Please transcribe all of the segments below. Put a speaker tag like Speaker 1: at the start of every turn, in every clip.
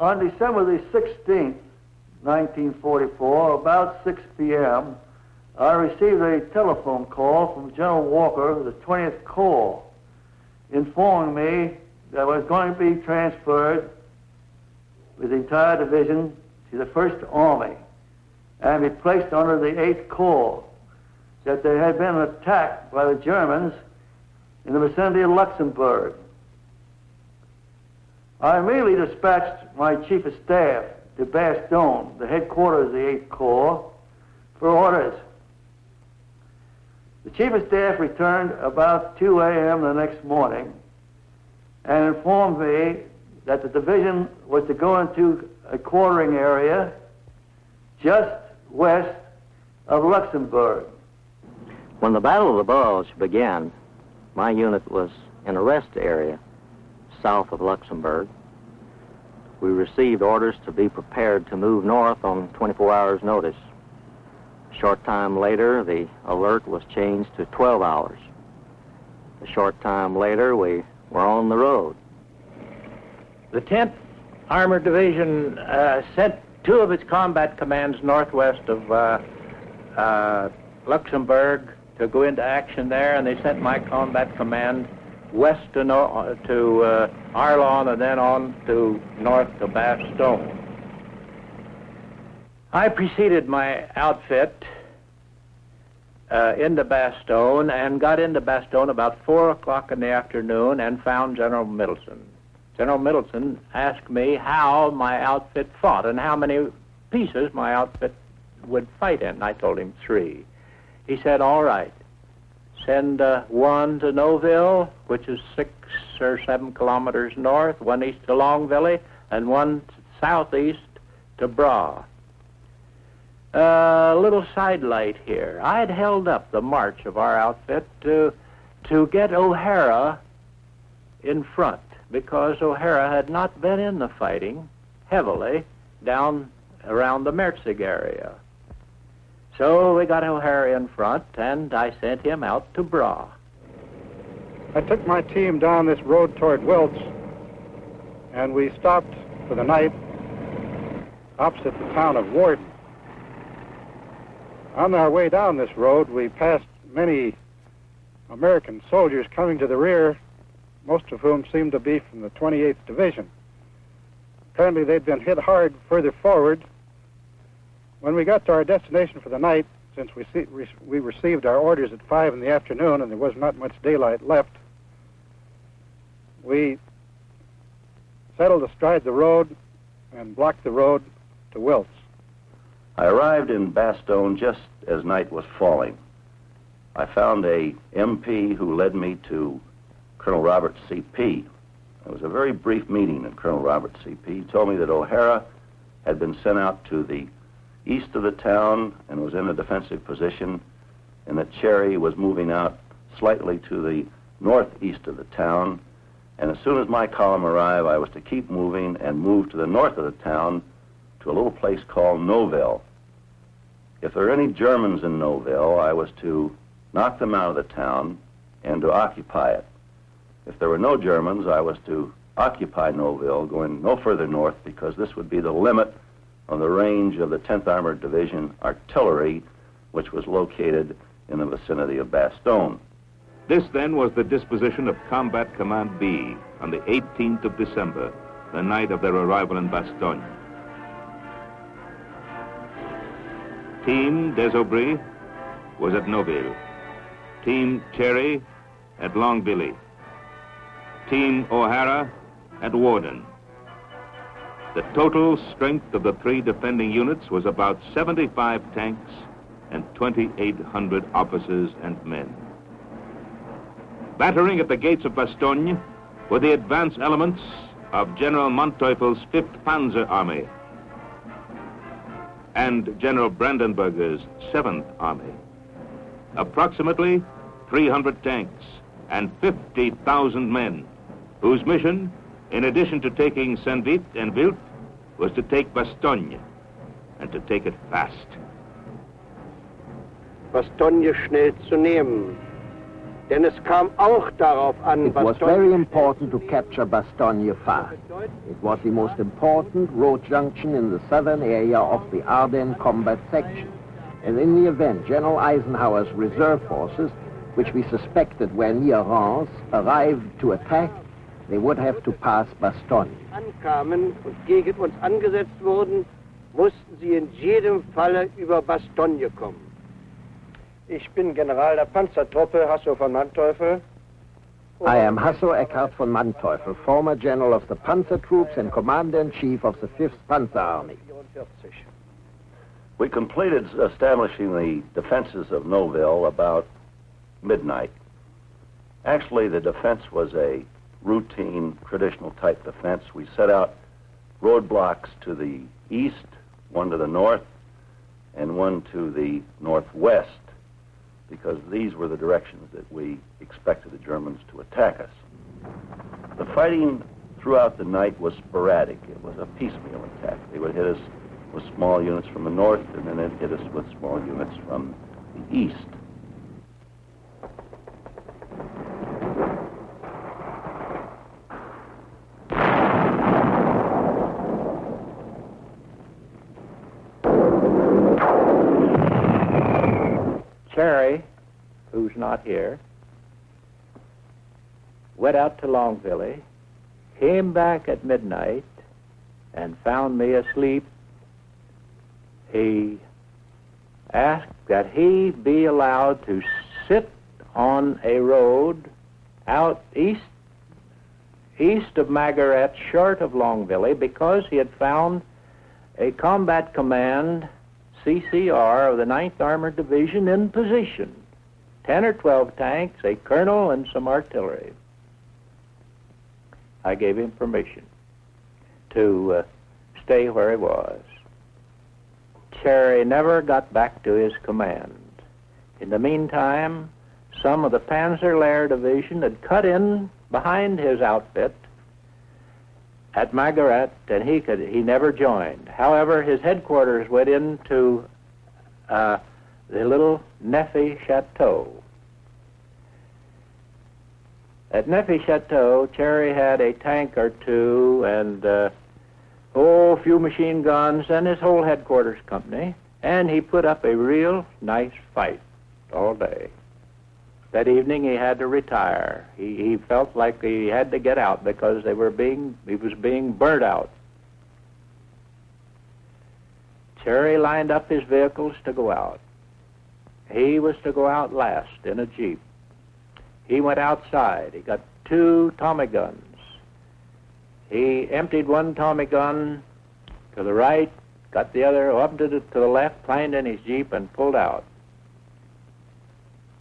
Speaker 1: On December the 16th, 1944, about 6 p.m., I received a telephone call from General Walker of the 20th Corps informing me that I was going to be transferred with the entire division to the 1st Army and be placed under the 8th Corps, that there had been an attack by the Germans in the vicinity of Luxembourg. I immediately dispatched my Chief of Staff to Bastogne, the headquarters of the 8th Corps, for orders. The Chief of Staff returned about 2 a.m. the next morning and informed me that the division was to go into a quartering area just west of Luxembourg.
Speaker 2: When the Battle of the Bulge began, my unit was in a rest area south of Luxembourg. We received orders to be prepared to move north on 24 hours' notice. A short time later, the alert was changed to 12 hours. A short time later, we were on the road.
Speaker 3: The 10th Armored Division sent 2 of its combat commands northwest of Luxembourg to go into action there, and they sent my combat command west to Arlon and then on to north to Bastogne. I preceded my outfit into Bastogne and got into Bastogne about 4 o'clock in the afternoon and found General Middleton. General Middleton asked me how my outfit fought and how many pieces my outfit would fight in. I told him 3. He said, all right, send 1 to Noville, which is 6 or 7 kilometers north, 1 east to Longville, and 1 southeast to Bras. A little sidelight here. I had held up the march of our outfit to get O'Hara in front, because O'Hara had not been in the fighting heavily down around the Merzig area. So we got O'Hara in front, and I sent him out to Bras.
Speaker 4: I took my team down this road toward Wiltz, and we stopped for the night opposite the town of Warden. On our way down this road, we passed many American soldiers coming to the rear, most of whom seemed to be from the 28th Division. Apparently they'd been hit hard further forward. When we got to our destination for the night, since we received our orders at 5 in the afternoon and there was not much daylight left, we settled astride the road and blocked the road to Wiltz.
Speaker 5: I arrived in Bastogne just as night was falling. I found a MP who led me to Colonel Robert C.P. It was a very brief meeting, and Colonel Robert C.P. told me that O'Hara had been sent out to the east of the town and was in a defensive position, and that Cherry was moving out slightly to the northeast of the town, and as soon as my column arrived, I was to keep moving and move to the north of the town to a little place called Noville. If there were any Germans in Noville, I was to knock them out of the town and to occupy it. If there were no Germans, I was to occupy Noville, going no further north, because this would be the limit of the range of the 10th Armored Division artillery, which was located in the vicinity of Bastogne.
Speaker 6: This, then, was the disposition of Combat Command B on the 18th of December, the night of their arrival in Bastogne. Team des Aubry was at Noville. Team Cherry at Longville. Team O'Hara at Warden. The total strength of the 3 defending units was about 75 tanks and 2,800 officers and men. Battering at the gates of Bastogne were the advance elements of General Manteuffel's 5th Panzer Army and General Brandenberger's 7th Army. Approximately 300 tanks and 50,000 men, whose mission, in addition to taking Saint-Vit and Wild, was to take Bastogne, and to take it fast.
Speaker 7: Bastogne schnell zu nehmen. Denn es kam auch darauf an,
Speaker 8: It was very important to capture Bastogne fast. It was the most important road junction in the southern area of the Ardennes combat section. And in the event General Eisenhower's reserve forces, which we suspected were near Reims, arrived to attack, they would have to pass Bastogne.
Speaker 7: Ankamen und gegen uns angesetzt wurden, mussten sie in jedem Falle über Bastogne kommen. Ich bin General der Panzertruppe Hasso von Manteuffel.
Speaker 8: I am Hasso Eckhart von Manteuffel, former general of the Panzer Troops and commander-in-chief of the 5th Panzer Army.
Speaker 5: We completed establishing the defenses of Noville about midnight. Actually, the defense was a routine, traditional type defense. We set out roadblocks to the east, one to the north, and one to the northwest, because these were the directions that we expected the Germans to attack us. The fighting throughout the night was sporadic. It was a piecemeal attack. They would hit us with small units from the north, and then they'd hit us with small units from the east.
Speaker 3: Cherry, who's not here, went out to Longville, came back at midnight, and found me asleep. He asked that he be allowed to sit on a road out east of Margaret, short of Longville, because he had found a combat command CCR of the 9th Armored Division in position. 10 or 12 tanks, a colonel, and some artillery. I gave him permission to stay where he was. Cherry never got back to his command. In the meantime, some of the Panzer-Lehr Division had cut in behind his outfit at Margaret, and he never joined. However, his headquarters went into the little Neffy Chateau. At Neffy Chateau, Cherry had a tank or two and a few machine guns and his whole headquarters company, and he put up a real nice fight all day. That evening he had to retire. He felt like he had to get out because he was being burnt out. Cherry lined up his vehicles to go out. He was to go out last in a Jeep. He went outside. He got 2 Tommy guns. He emptied one Tommy gun to the right, got the other up to the left, climbed in his Jeep, and pulled out.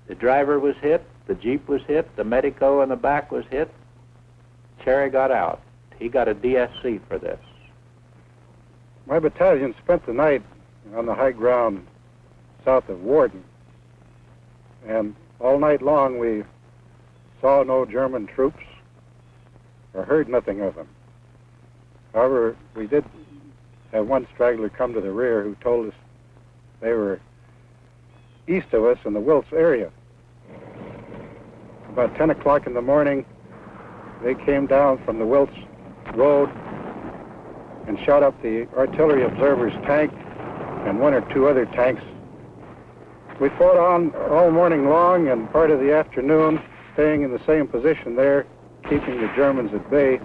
Speaker 3: The driver was hit, the Jeep was hit, the medico in the back was hit. Cherry got out. He got a DSC for this.
Speaker 4: My battalion spent the night on the high ground south of Warden, and all night long we saw no German troops or heard nothing of them. However, we did have one straggler come to the rear who told us they were east of us in the Wiltz area. About 10 o'clock in the morning, they came down from the Wiltz road and shot up the artillery observer's tank and 1 or 2 other tanks. We fought on all morning long and part of the afternoon, staying in the same position there, keeping the Germans at bay.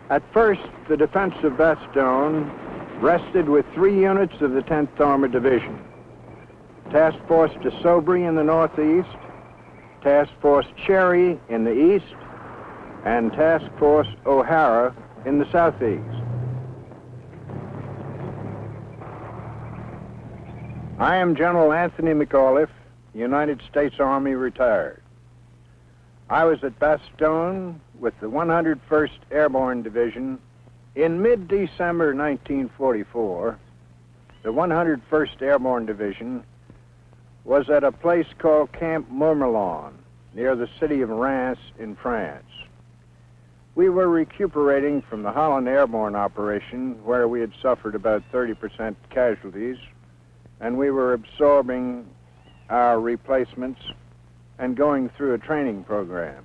Speaker 9: At first, the defense of Bastogne rested with 3 units of the 10th Armored Division. Task Force de Sobry in the northeast, Task Force Cherry in the east, and Task Force O'Hara in the southeast. I am General Anthony McAuliffe, United States Army retired. I was at Bastogne with the 101st Airborne Division in mid-December 1944. The 101st Airborne Division was at a place called Camp Mourmelon, near the city of Reims in France. We were recuperating from the Holland Airborne operation, where we had suffered about 30% casualties, and we were absorbing our replacements and going through a training program.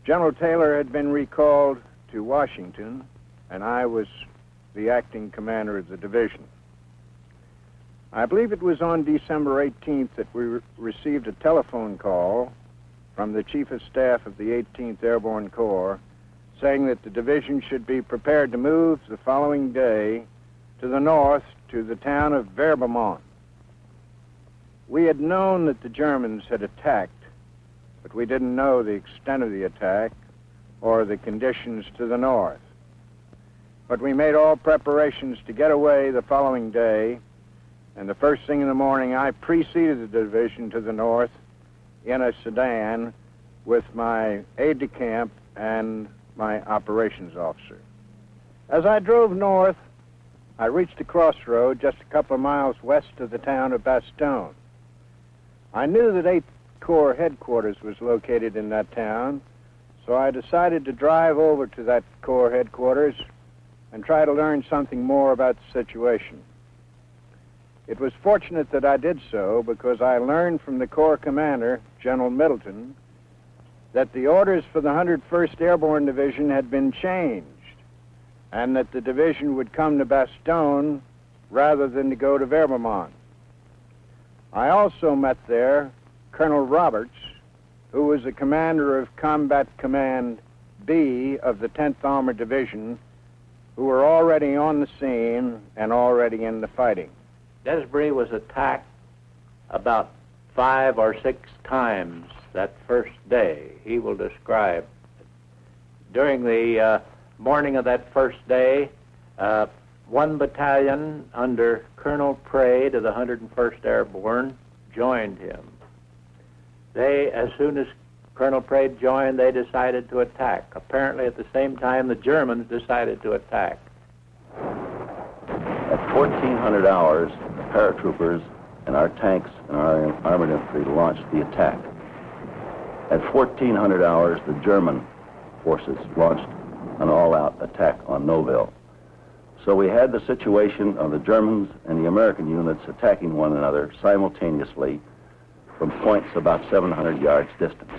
Speaker 9: General Taylor had been recalled to Washington, and I was the acting commander of the division. I believe it was on December 18th that we received a telephone call from the Chief of Staff of the 18th Airborne Corps saying that the division should be prepared to move the following day to the north to the town of Verbemont. We had known that the Germans had attacked, but we didn't know the extent of the attack or the conditions to the north. But we made all preparations to get away the following day, and the first thing in the morning I preceded the division to the north in a sedan with my aide-de-camp and my operations officer. As I drove north, I reached a crossroad just a couple of miles west of the town of Bastogne. I knew that 8th Corps headquarters was located in that town, so I decided to drive over to that Corps headquarters and try to learn something more about the situation. It was fortunate that I did so because I learned from the Corps commander, General Middleton, that the orders for the 101st Airborne Division had been changed and that the division would come to Bastogne rather than to go to Verbemont. I also met there Colonel Roberts, who was the commander of Combat Command B of the 10th Armored Division, who were already on the scene and already in the fighting.
Speaker 3: Desbris was attacked about 5 or 6 times that first day. He will describe. During the morning of that first day, one battalion under Colonel Praed of the 101st Airborne joined him. As soon as Colonel Praed joined, they decided to attack. Apparently at the same time, the Germans decided to attack.
Speaker 5: At 1400 hours, the paratroopers and our tanks and our armored infantry launched the attack. At 1400 hours, the German forces launched an all-out attack on Noville. So we had the situation of the Germans and the American units attacking one another simultaneously from points about 700 yards distant.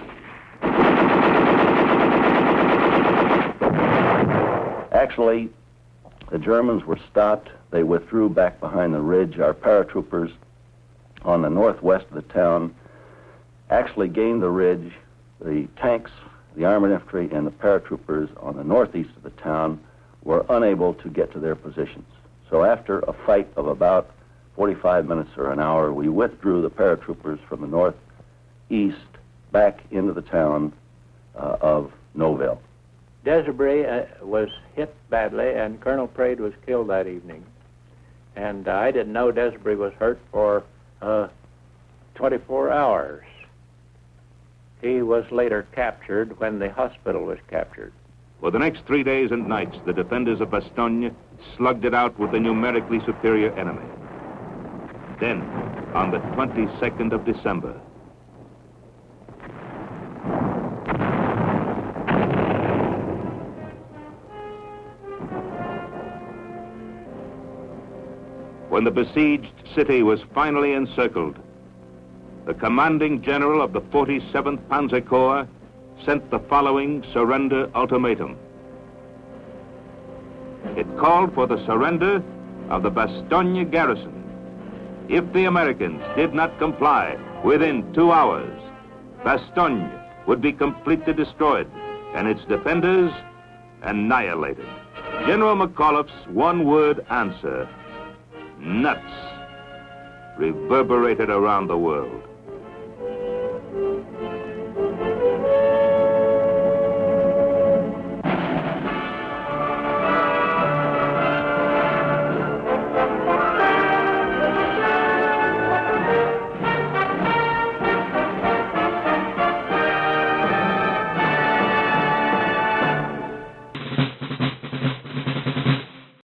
Speaker 5: Actually, the Germans were stopped. They withdrew back behind the ridge. Our paratroopers on the northwest of the town actually gained the ridge. The tanks, the armored infantry, and the paratroopers on the northeast of the town were unable to get to their positions. So after a fight of about 45 minutes or an hour, we withdrew the paratroopers from the northeast back into the town of Noville.
Speaker 3: Desbris was hit badly, and Colonel Praed was killed that evening. And I didn't know Desbris was hurt for 24 hours. He was later captured when the hospital was captured.
Speaker 6: For the next 3 days and nights, the defenders of Bastogne slugged it out with the numerically superior enemy. Then, on the 22nd of December, when the besieged city was finally encircled, the commanding general of the 47th Panzer Corps sent the following surrender ultimatum. It called for the surrender of the Bastogne garrison. If the Americans did not comply within 2 hours, Bastogne would be completely destroyed and its defenders annihilated. General McAuliffe's one-word answer, nuts, reverberated around the world.